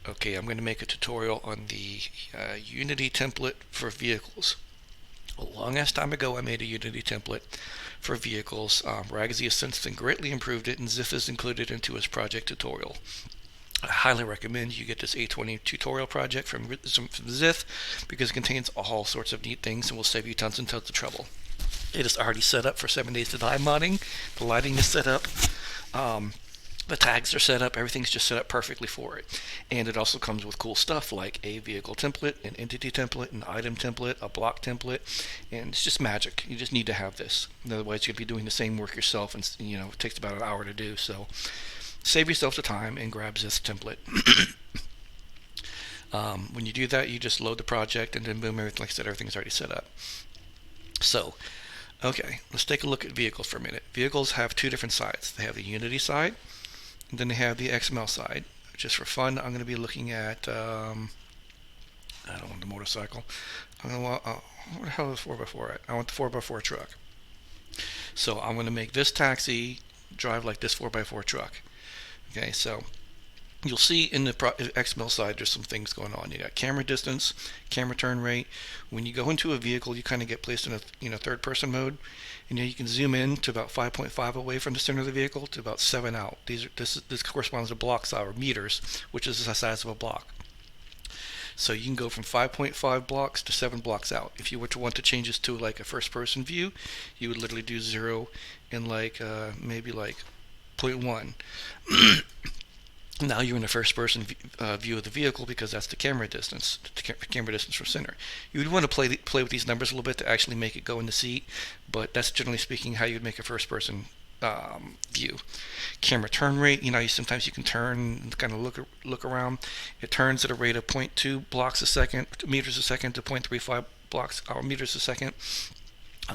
Okay, I'm going to make a tutorial on the Unity template for vehicles. A long ass time ago, I made a Unity template for vehicles. Ragsy has since then greatly improved it, and Xyth is included into his project tutorial. I highly recommend you get this A20 tutorial project from Xyth because it contains all sorts of neat things and will save you tons and tons of trouble. It is already set up for 7 days to die modding. The lighting is set up. The tags are set up, everything's just set up perfectly for it. And it also comes with cool stuff like a vehicle template, an entity template, an item template, a block template, and it's just magic. You just need to have this. Otherwise, you'll be doing the same work yourself, and it takes about an hour to do. So save yourself the time and grab this template. When you do that, you just load the project, and then boom, everything, like I said, everything's already set up. So, okay, let's take a look at vehicles for a minute. Vehicles have two different sides. They have the Unity side, and then they have the XML side. Just for fun, I'm going to be looking at, I don't want the motorcycle. I'm going to want, what the hell is 4x4 at? I want the 4x4 truck. So I'm going to make this taxi drive like this 4x4 truck. Okay, so you'll see in the XML side there's some things going on. You got camera distance, camera turn rate. When you go into a vehicle, you kind of get placed in a third person mode, and you can zoom in to about 5.5 away from the center of the vehicle to about 7 out. This corresponds to blocks or meters, which is the size of a block. So you can go from 5.5 blocks to 7 blocks out. If you were to want to change this to like a first person view, you would literally do 0 and maybe like 0.1. Now you're in the first person view of the vehicle because that's the camera distance, from center. You would want to play with these numbers a little bit to actually make it go in the seat, but that's generally speaking how you'd make a first person view. Camera turn rate, sometimes you can turn and kind of look around. It turns at a rate of 0.2 meters a second to 0.35 meters a second.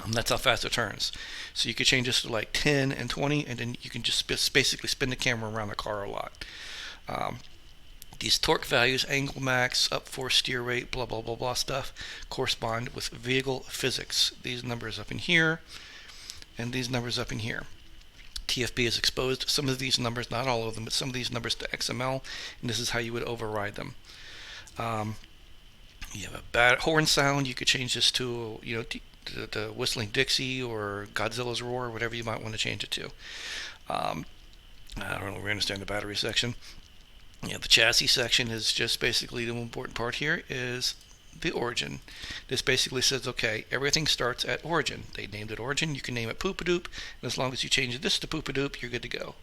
That's how fast it turns. So you could change this to like 10 and 20, and then you can just basically spin the camera around the car a lot. These torque values, angle max, up force, steer rate, blah blah blah blah stuff, correspond with vehicle physics. These numbers up in here, and these numbers up in here. TFB has exposed some of these numbers, not all of them, but some of these numbers to XML, and this is how you would override them. You have a bad horn sound. You could change this to the Whistling Dixie or Godzilla's Roar, whatever you might want to change it to. I don't really understand the battery section. The chassis section is just basically the important part here is the origin. This basically says, okay, everything starts at origin. They named it origin. You can name it Poopadoop, and as long as you change this to Poopadoop, you're good to go.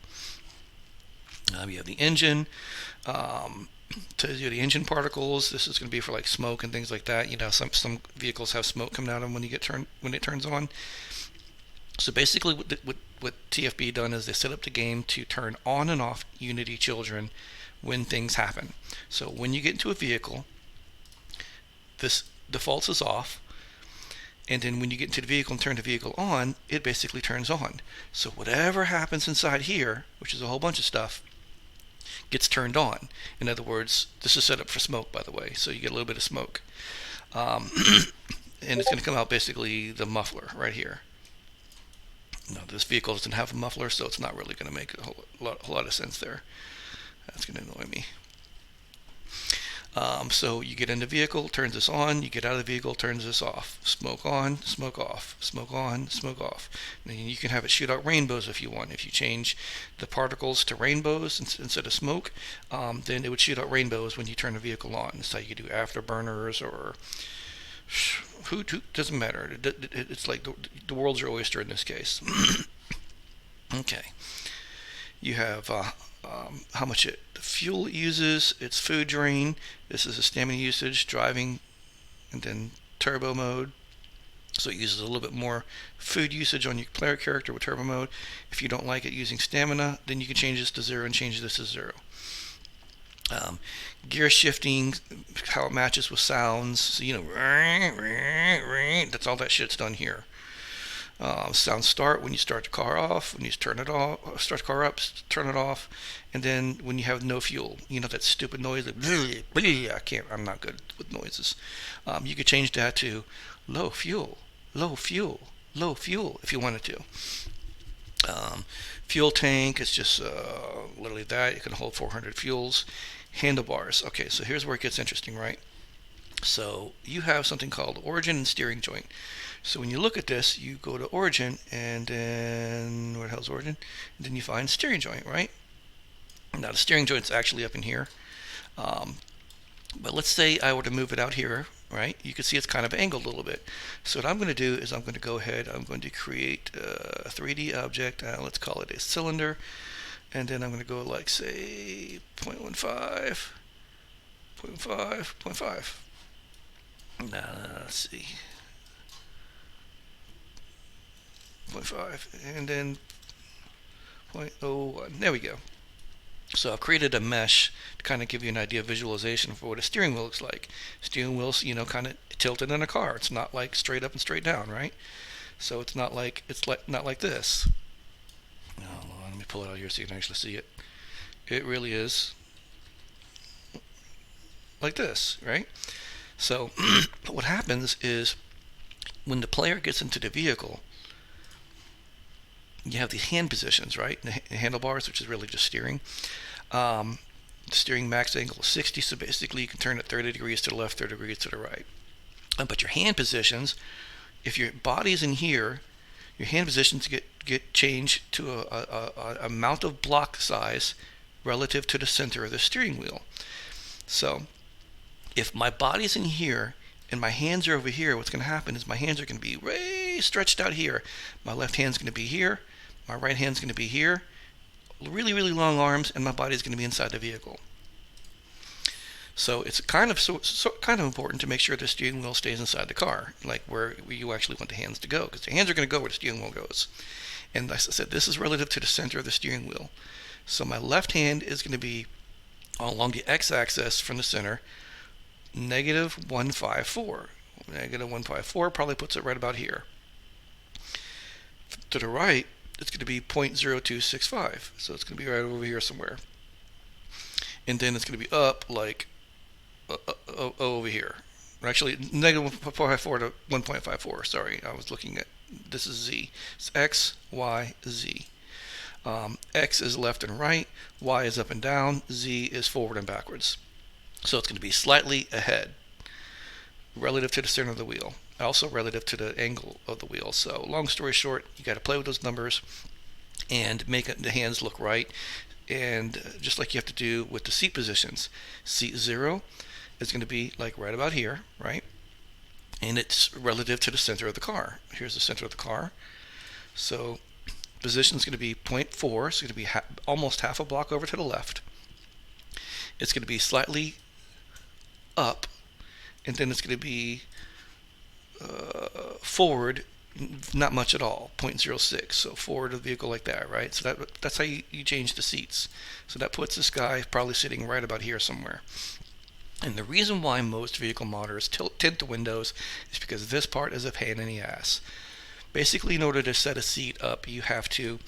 We have the engine. Tells you the engine particles. This is going to be for like smoke and things like that. Some vehicles have smoke coming out of them when it turns on. So basically, what TFB done is they set up the game to turn on and off Unity children when things happen. So when you get into a vehicle, this defaults is off, and then when you get into the vehicle and turn the vehicle on, it basically turns on. So whatever happens inside here, which is a whole bunch of stuff, gets turned on. In other words, this is set up for smoke, by the way, so you get a little bit of smoke. And it's going to come out basically the muffler right here. Now, this vehicle doesn't have a muffler, so it's not really going to make a whole lot of sense there. That's going to annoy me. So you get in the vehicle, turns this on, you get out of the vehicle, turns this off. Smoke on, smoke off, smoke on, smoke off. And you can have it shoot out rainbows if you want. If you change the particles to rainbows instead of smoke, then it would shoot out rainbows when you turn the vehicle on. That's how you could do afterburners or who doesn't matter. It's like the world's your oyster in this case. Okay. You have how much fuel it uses, its food drain. This is a stamina usage, driving, and then turbo mode. So it uses a little bit more food usage on your player character with turbo mode. If you don't like it using stamina, then you can change this to 0 and change this to 0. Gear shifting, how it matches with sounds. So, that's all that shit's done here. Sound start when you start the car off, when you turn it off, start the car up, turn it off, and then when you have no fuel, that stupid noise, like, I'm not good with noises. You could change that to low fuel, low fuel, low fuel if you wanted to. Um, Fuel tank is just literally that. It can hold 400 fuels. Handlebars. Okay, so here's where it gets interesting, right? So you have something called origin and steering joint. So when you look at this, you go to origin, and then where the hell's origin? And then you find steering joint, right? Now the steering joint's actually up in here. Um, but let's say I were to move it out here, right? You can see it's kind of angled a little bit. So what I'm going to do is I'm going to go ahead, I'm going to create a 3D object. Let's call it a cylinder. And then I'm going to go like, say, 0.15, 0.5, 0.5. Let's see, 0.5, and then 0.01. There we go. So I've created a mesh to kind of give you an idea of visualization for what a steering wheel looks like. Steering wheel's, kind of tilted in a car. It's not like straight up and straight down, right? So it's not like not like this. Oh, let me pull it out here so you can actually see it. It really is like this, right? So what happens is when the player gets into the vehicle, you have the hand positions, right? The handlebars, which is really just steering. The steering max angle is 60, so basically you can turn it 30 degrees to the left, 30 degrees to the right. But your hand positions, if your body's in here, your hand positions get changed to a amount of block size relative to the center of the steering wheel. So if my body's in here and my hands are over here, what's going to happen is my hands are going to be way stretched out here. My left hand's going to be here. My right hand's going to be here. Really, really long arms, and my body's going to be inside the vehicle. So it's kind of kind of important to make sure the steering wheel stays inside the car, like where you actually want the hands to go, because the hands are going to go where the steering wheel goes. And as I said, this is relative to the center of the steering wheel. So my left hand is going to be along the x-axis from the center, negative 154. Negative 154 probably puts it right about here. To the right, it's going to be 0.0265. So it's going to be right over here somewhere. And then it's going to be up like over here. Actually, negative 1.54 to 1.54. Sorry, I was looking at, this is Z. It's X, Y, Z. X is left and right, Y is up and down, Z is forward and backwards. So it's going to be slightly ahead relative to the center of the wheel, also relative to the angle of the wheel. So long story short, you got to play with those numbers and make the hands look right. And just like you have to do with the seat positions, seat 0 is going to be like right about here, right? And it's relative to the center of the car. Here's the center of the car. So position is going to be 0.4, so it's going to be almost half a block over to the left. It's going to be slightly up, and then it's going to be forward, not much at all, 0.06. So forward of the vehicle like that, right? So that's how you change the seats. So that puts this guy probably sitting right about here somewhere. And the reason why most vehicle modders tint the windows is because this part is a pain in the ass. Basically, in order to set a seat up, you have to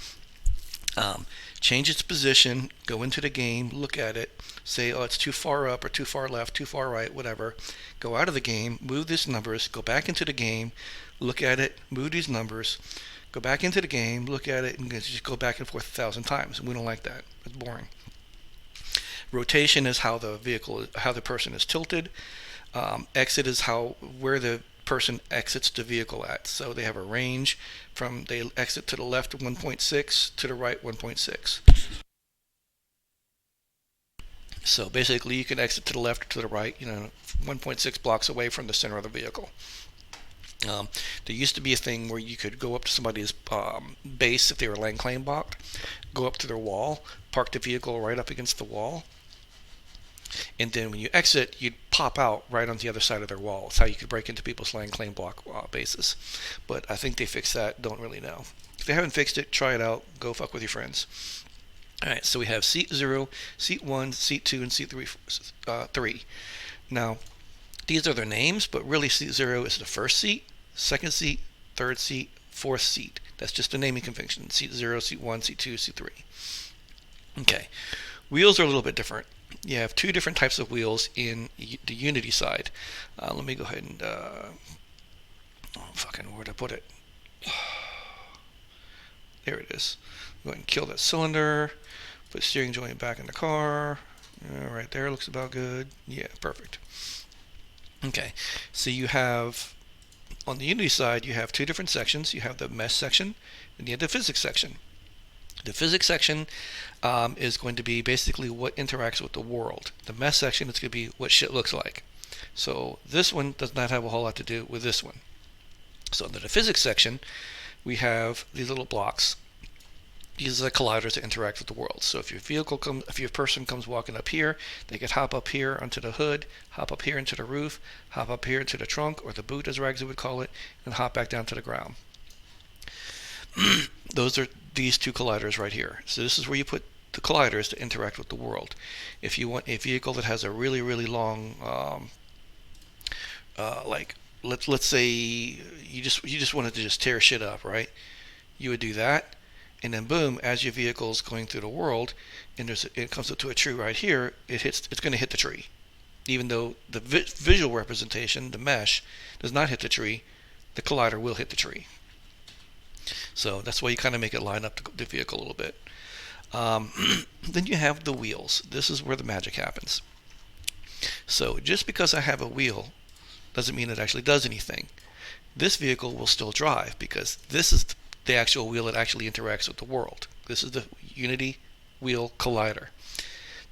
change its position, go into the game, look at it, say, oh, it's too far up or too far left, too far right, whatever. Go out of the game, move these numbers, go back into the game, look at it, move these numbers, go back into the game, look at it, and just go back and forth 1,000 times. We don't like that. It's boring. Rotation is how the person is tilted. Exit is where the person exits the vehicle at. So they have a range from they exit to the left 1.6 to the right 1.6. So basically you can exit to the left or to the right, 1.6 blocks away from the center of the vehicle. There used to be a thing where you could go up to somebody's base if they were land claim blocked, go up to their wall, park the vehicle right up against the wall, and then when you exit, you'd pop out right on the other side of their wall. That's how you could break into people's land claim block bases. But I think they fixed that. Don't really know. If they haven't fixed it, try it out. Go fuck with your friends. All right, so we have seat 0, seat 1, seat 2, and seat 3. Now, these are their names, but really seat 0 is the first seat, second seat, third seat, fourth seat. That's just a naming convention. Seat 0, seat 1, seat 2, seat 3. Okay, wheels are a little bit different. You have two different types of wheels in the Unity side. Let me go ahead and where'd I put it? There it is. Go ahead and kill that cylinder. Put steering joint back in the car. Right there, looks about good. Yeah, perfect. Okay, so you have, on the Unity side, you have two different sections. You have the mesh section and you have the physics section. The physics section is going to be basically what interacts with the world. The mesh section is going to be what shit looks like. So this one does not have a whole lot to do with this one. So in the physics section, we have these little blocks. These are the colliders that interact with the world. So if if your person comes walking up here, they could hop up here onto the hood, hop up here into the roof, hop up here into the trunk, or the boot as Ragsy would call it, and hop back down to the ground. Those are these two colliders right here. So this is where you put the colliders to interact with the world. If you want a vehicle that has a really, really long, like let's say you just wanted to just tear shit up, right? You would do that, and then boom, as your vehicle's going through the world, and it comes up to a tree right here, it's going to hit the tree, even though the visual representation, the mesh, does not hit the tree. The collider will hit the tree. So that's why you kind of make it line up the vehicle a little bit. Then you have the wheels. This is where the magic happens. So just because I have a wheel doesn't mean it actually does anything. This vehicle will still drive because this is the actual wheel that actually interacts with the world. This is the Unity wheel collider.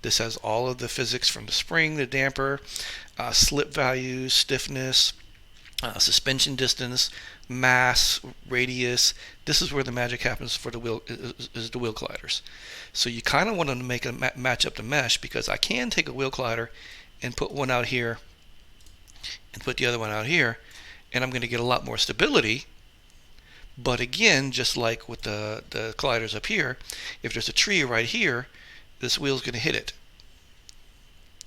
This has all of the physics from the spring, the damper, slip values, stiffness, suspension distance, mass, radius. This is where the magic happens for the wheel, is the wheel colliders. So you kind of want to make a match up the mesh, because I can take a wheel collider and put one out here and put the other one out here, and I'm going to get a lot more stability. But again, just like with the colliders up here, if there's a tree right here, this wheel's going to hit it,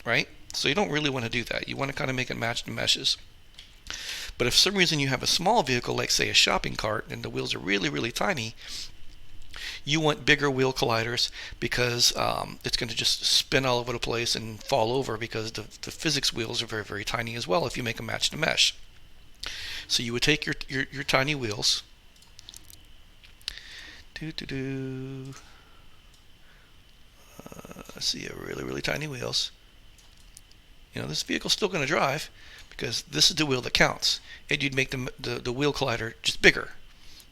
right? So you don't really want to do that. You want to kind of make it match the meshes. But if for some reason you have a small vehicle, like say a shopping cart, and the wheels are really, really tiny, you want bigger wheel colliders, because it's going to just spin all over the place and fall over, because the physics wheels are very, very tiny as well if you make them match the mesh. So you would take your tiny wheels. Let's see, really, really tiny wheels. You know, this vehicle's still going to drive, because this is the wheel that counts. And you'd make the wheel collider just bigger,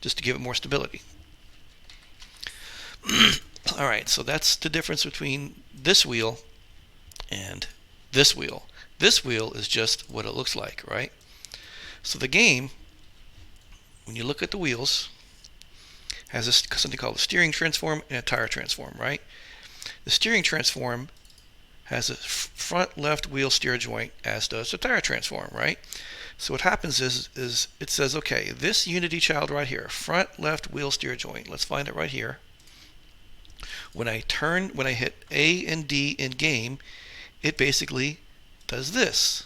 just to give it more stability. Alright, so that's the difference between this wheel and this wheel. This wheel is just what it looks like, right? So the game, when you look at the wheels, has something called a steering transform and a tire transform, right? The steering transform has a front left wheel steer joint, as does the tire transform, right? So what happens is it says, okay, this Unity child right here, front left wheel steer joint, let's find it right here. When I hit A and D in game, it basically does this.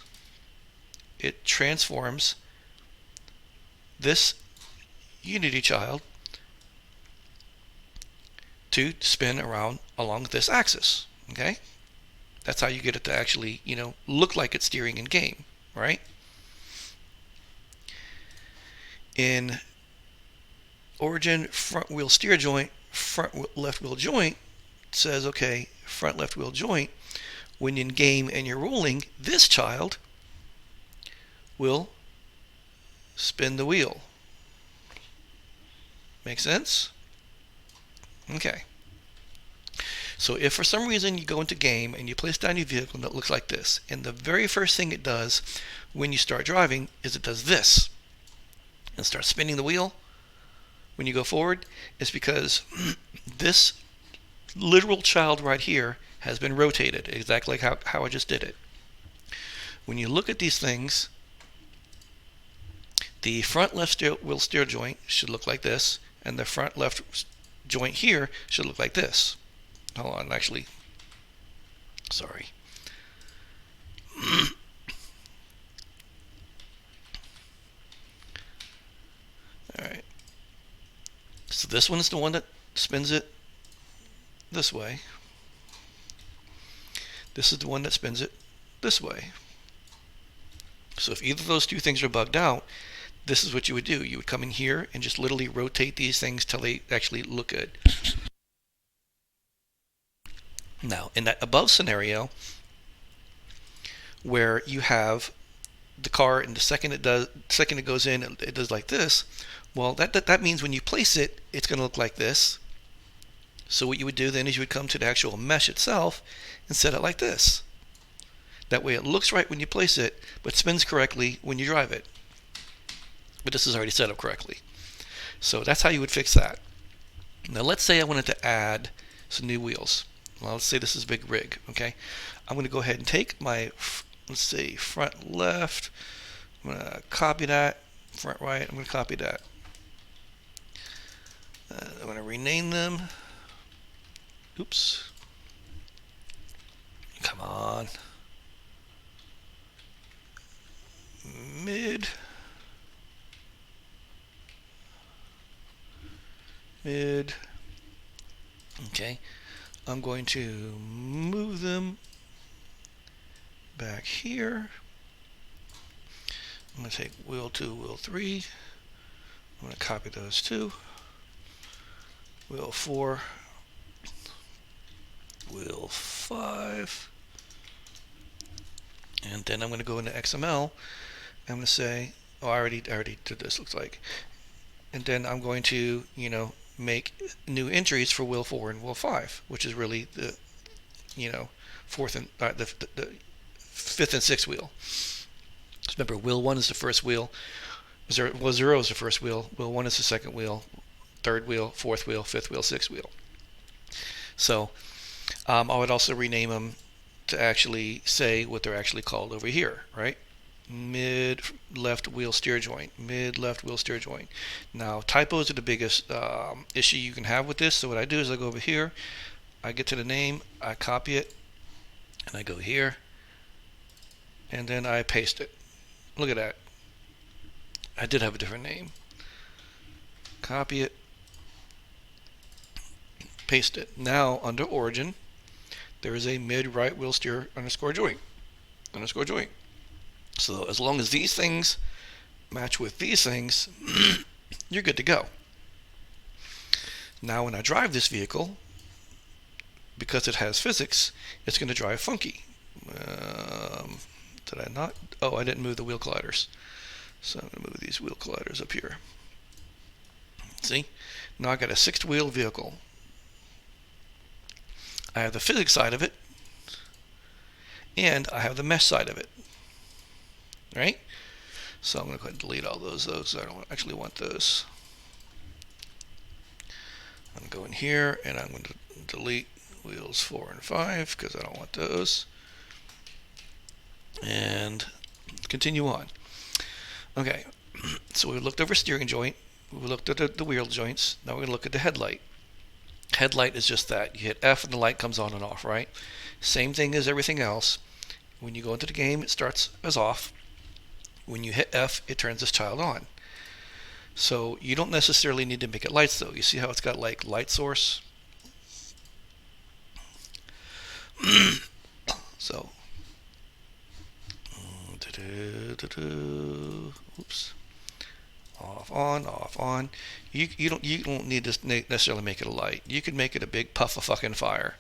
It transforms this Unity child to spin around along this axis, okay? That's how you get it to actually, look like it's steering in game, right? In Origin, front wheel steer joint, front left wheel joint says, okay, front left wheel joint, when in game and you're rolling, this child will spin the wheel. Make sense? Okay. So if for some reason you go into game and you place down your vehicle that looks like this, and the very first thing it does when you start driving is it does this and starts spinning the wheel when you go forward, it's because this literal child right here has been rotated, exactly like how I just did it. When you look at these things, the front left wheel steer joint should look like this, and the front left joint here should look like this. Hold on, actually, sorry. Alright. So this one is the one that spins it this way. This is the one that spins it this way. So if either of those two things are bugged out, this is what you would do. You would come in here and just literally rotate these things till they actually look good. Now, in that above scenario, where you have the car, and the second it goes in, it does like this. Well, that means when you place it, it's going to look like this. So what you would do then is you would come to the actual mesh itself and set it like this. That way it looks right when you place it, but spins correctly when you drive it. But this is already set up correctly. So that's how you would fix that. Now let's say I wanted to add some new wheels. Well, let's say this is a big rig, okay? I'm going to go ahead and take my, let's see, front left. I'm going to copy that. Front right, I'm going to copy that. I'm going to rename them. Oops. Come on. Mid. Okay. I'm going to move them back here. I'm going to take wheel 2, wheel 3. I'm going to copy those two. Wheel 4, wheel 5. And then I'm going to go into XML. I'm going to say, oh, I already did this, looks like. And then I'm going to, make new entries for wheel 4 and wheel 5, which is really the, fourth and the fifth and sixth wheel. So remember, wheel 1 is the first wheel. Wheel 0 is the first wheel. Wheel 1 is the second wheel. Third wheel, fourth wheel, fifth wheel, sixth wheel. So I would also rename them to actually say what they're actually called over here, right? Mid left wheel steer joint, mid left wheel steer joint. Now typos are the biggest issue you can have with this. So what I do is I go over here, I get to the name, I copy it, and I go here, and then I paste it. Look at that. I did have a different name. Copy it, paste it. Now under origin, there is a mid right wheel steer underscore joint. So as long as these things match with these things, you're good to go. Now when I drive this vehicle, because it has physics, it's going to drive funky. Did I not? Oh, I didn't move the wheel colliders. So I'm going to move these wheel colliders up here. See? Now I got a sixth wheel vehicle. I have the physics side of it, and I have the mesh side of it. Right? So I'm going to go ahead and delete all those. I don't actually want those. I'm going to go in here, and I'm going to delete wheels 4 and 5 because I don't want those. And continue on. Okay, so we looked over steering joint. We looked at the wheel joints. Now we're going to look at the headlight. Headlight is just that. You hit F and the light comes on and off, right? Same thing as everything else. When you go into the game, it starts as off. When you hit F, it turns this child on. So you don't necessarily need to make it lights though. You see how it's got like light source? So, oops. Off, on. You don't need to necessarily make it a light. You could make it a big puff of fucking fire.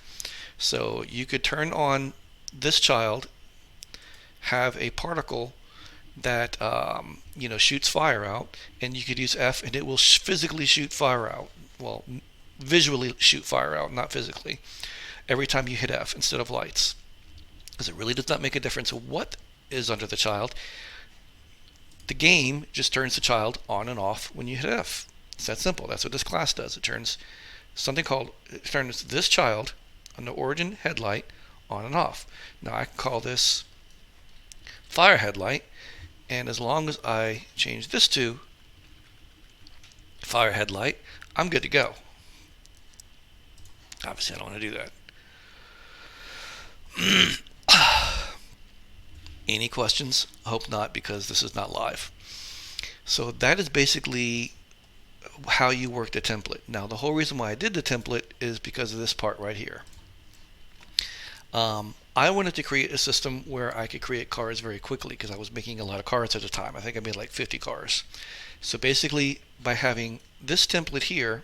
So you could turn on this child, have a particle that shoots fire out, and you could use F and it will physically shoot fire out. Well, visually shoot fire out, not physically, every time you hit F instead of lights, because it really does not make a difference what is under the child. The game just turns the child on and off when you hit F. It's that simple. That's what this class does. It turns this child on the origin headlight on and off. Now I can call this fire headlight, and as long as I change this to fire headlight, I'm good to go. Obviously I don't want to do that. Any questions? I hope not, because this is not live. So that is basically how you work the template. Now the whole reason why I did the template is because of this part right here. I wanted to create a system where I could create cars very quickly because I was making a lot of cars at the time. I think I made like 50 cars. So basically, by having this template here,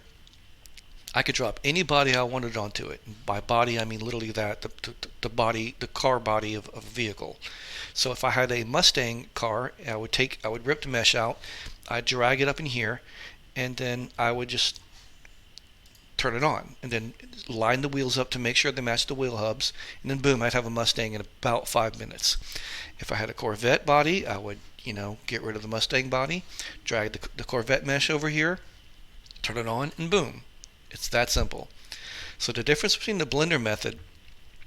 I could drop any body I wanted onto it. By body, I mean literally that the body, the car body of a vehicle. So if I had a Mustang car, I would rip the mesh out, I'd drag it up in here, and then I would just turn it on, and then line the wheels up to make sure they match the wheel hubs, and then boom, I'd have a Mustang in about 5 minutes. If I had a Corvette body, I would, get rid of the Mustang body, drag the Corvette mesh over here, turn it on, and boom. It's that simple. So the difference between the Blender method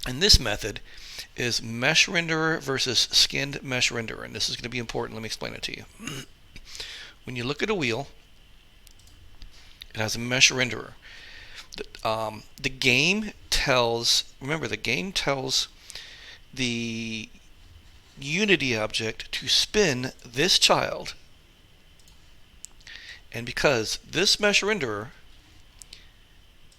and this method is mesh renderer versus skinned mesh renderer, and this is going to be important. Let me explain it to you. When you look at a wheel, it has a mesh renderer. The game tells, remember, the game tells the Unity object to spin this child, and because this mesh renderer,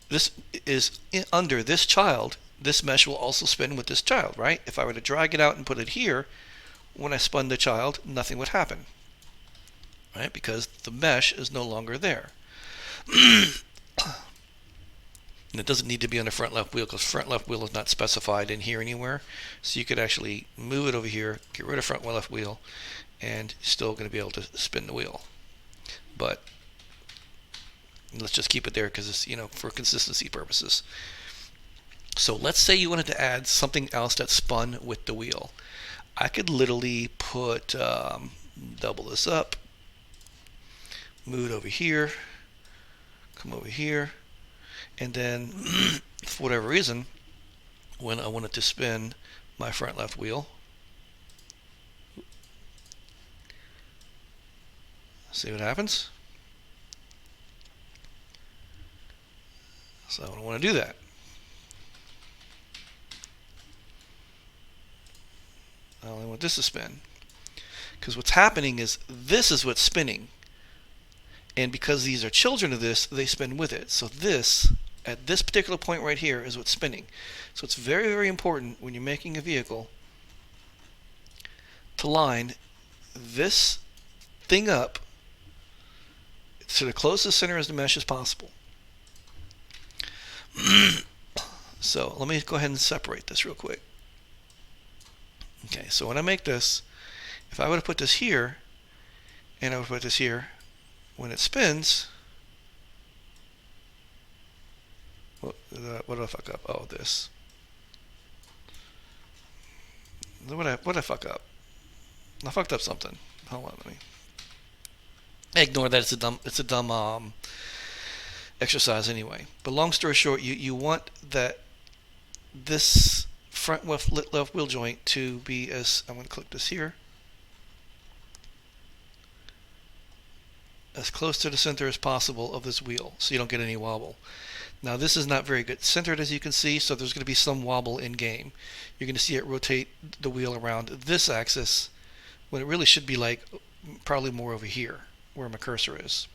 this is under this child, this mesh will also spin with this child, right? If I were to drag it out and put it here, when I spun the child, nothing would happen, right? Because the mesh is no longer there. And it doesn't need to be on the front left wheel because front left wheel is not specified in here anywhere. So you could actually move it over here, get rid of front left wheel, and still going to be able to spin the wheel. But let's just keep it there because it's, for consistency purposes. So let's say you wanted to add something else that spun with the wheel. I could literally put, double this up, move it over here, come over here, and then for whatever reason, when I wanted to spin my front left wheel, see what happens? So I don't want to do that. I only want this to spin. Because what's happening is this is what's spinning. And because these are children of this, they spin with it. So this, at this particular point right here, is what's spinning. So it's very, very important when you're making a vehicle to line this thing up to the closest center as the mesh as possible. So let me go ahead and separate this real quick. Okay, so when I make this, if I would have put this here, and I would put this here, when it spins, what did I fuck up? Oh, this. What did I fuck up? I fucked up something. Hold on, let me ignore that. It's a dumb exercise anyway. But long story short, you want that this front left wheel joint to be as, I'm going to click this here, as close to the center as possible of this wheel so you don't get any wobble. Now this is not very good centered, as you can see, so there's going to be some wobble in game. You're going to see it rotate the wheel around this axis when it really should be like probably more over here where my cursor is.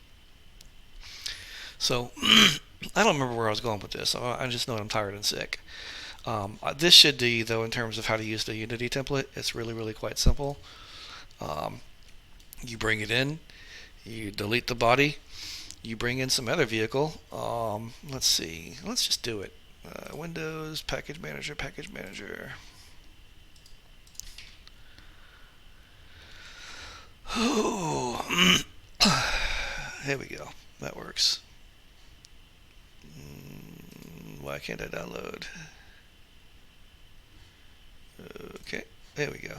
So I don't remember where I was going with this. I just know I'm tired and sick. This should be, though, in terms of how to use the Unity template, it's really, really quite simple. You bring it in, you delete the body, you bring in some other vehicle. Let's see, let's just do it. Windows, Package Manager, Package Manager. There we go, that works. Why can't I download? Okay, there we go.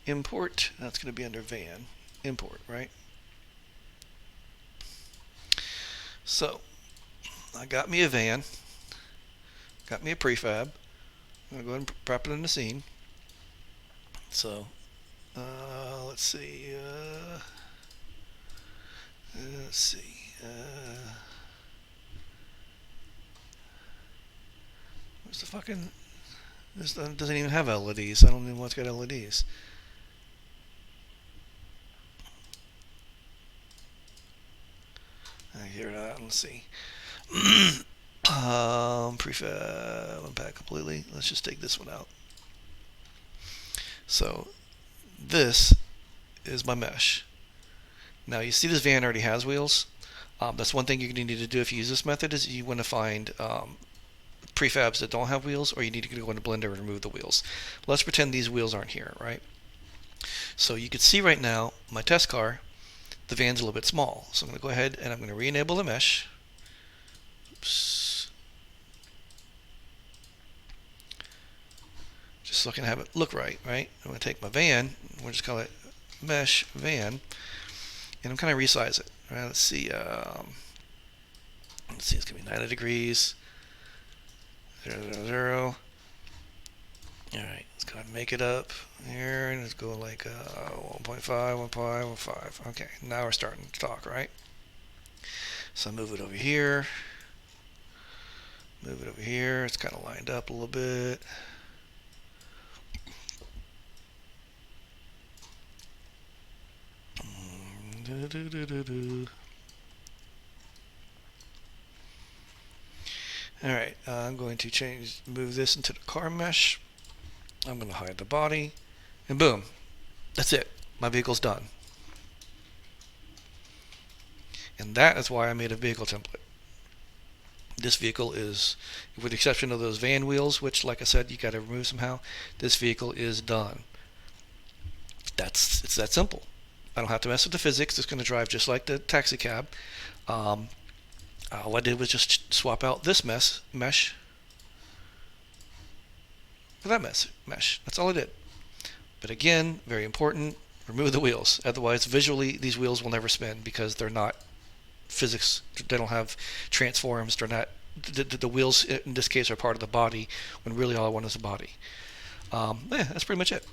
Import, that's going to be under van. Import, right? So, I got me a van, got me a prefab. I'm going to go ahead and prep it in the scene. So, let's see. Let's see. Where's the fucking... This doesn't even have LEDs. I don't even know what's got LEDs. Here, let's see. Prefab unpack completely. Let's just take this one out. So this is my mesh. Now you see this van already has wheels. That's one thing you're going to need to do if you use this method is you want to find prefabs that don't have wheels, or you need to go into Blender and remove the wheels. Let's pretend these wheels aren't here, right? So you can see right now my test car, the van's a little bit small. So I'm going to go ahead and I'm going to re-enable the mesh. Oops. Just so I can have it look right, right? I'm going to take my van, we'll just call it mesh van, and I'm kind of resize it. All right, let's see, it's going to be 90 degrees, 0, 0, 0. All right, let's kind of make it up here, and let's go like 1.5, 1.5, 1.5. Okay, now we're starting to talk, right? So I move it over here, move it over here. It's kind of lined up a little bit. Alright, I'm going to move this into the car mesh. I'm going to hide the body, and boom, that's it. My vehicle's done. And that is why I made a vehicle template. This vehicle is, with the exception of those van wheels, which, like I said, you got to remove somehow, this vehicle is done. It's that simple. I don't have to mess with the physics. It's going to drive just like the taxi cab. All I did was just swap out this mesh for that mesh. That's all I did. But again, very important, remove the wheels. Otherwise, visually, these wheels will never spin because they're not physics. They don't have transforms. They're not. The wheels in this case are part of the body when really all I want is the body. Yeah, that's pretty much it.